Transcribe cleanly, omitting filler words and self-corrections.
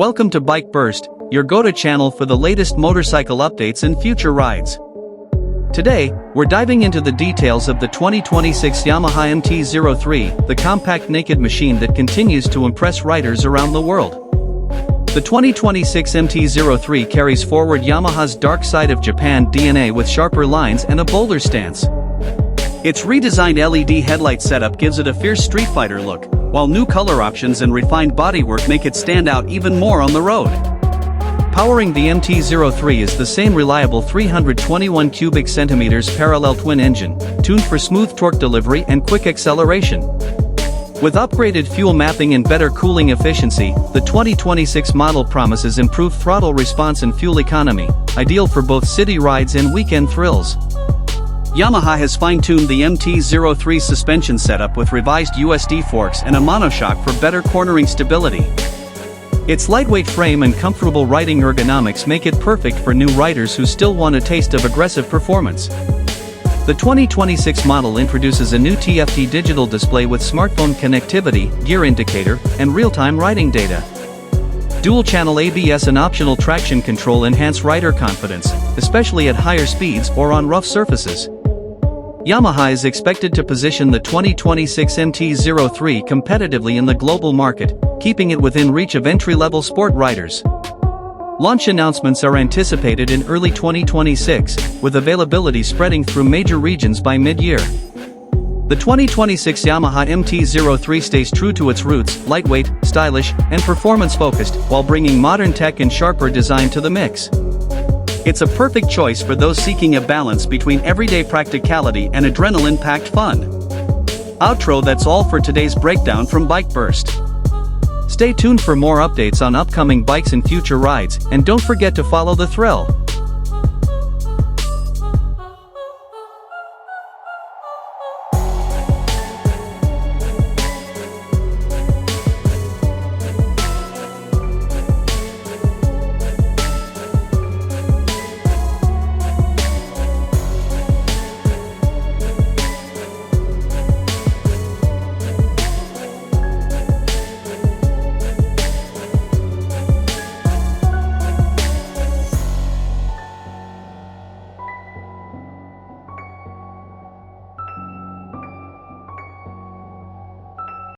Welcome to Bike Burst, your go-to channel for the latest motorcycle updates and future rides. Today, we're diving into the details of the 2026 Yamaha MT-03, the compact naked machine that continues to impress riders around the world. The 2026 MT-03 carries forward Yamaha's dark side of Japan DNA with sharper lines and a bolder stance. Its redesigned LED headlight setup gives it a fierce Streetfighter look, while new color options and refined bodywork make it stand out even more on the road. Powering the MT-03 is the same reliable 321 cubic centimeters parallel twin engine, tuned for smooth torque delivery and quick acceleration. With upgraded fuel mapping and better cooling efficiency, the 2026 model promises improved throttle response and fuel economy, ideal for both city rides and weekend thrills. Yamaha has fine-tuned the MT-03 suspension setup with revised USD forks and a monoshock for better cornering stability. Its lightweight frame and comfortable riding ergonomics make it perfect for new riders who still want a taste of aggressive performance. The 2026 model introduces a new TFT digital display with smartphone connectivity, gear indicator, and real-time riding data. Dual-channel ABS and optional traction control enhance rider confidence, especially at higher speeds or on rough surfaces. Yamaha is expected to position the 2026 MT-03 competitively in the global market, keeping it within reach of entry-level sport riders. Launch announcements are anticipated in early 2026, with availability spreading through major regions by mid-year. The 2026 Yamaha MT-03 stays true to its roots, lightweight, stylish, and performance-focused, while bringing modern tech and sharper design to the mix. It's a perfect choice for those seeking a balance between everyday practicality and adrenaline-packed fun. Outro. That's all for today's breakdown from Bike Burst. Stay tuned for more updates on upcoming bikes and future rides, and don't forget to follow the thrill.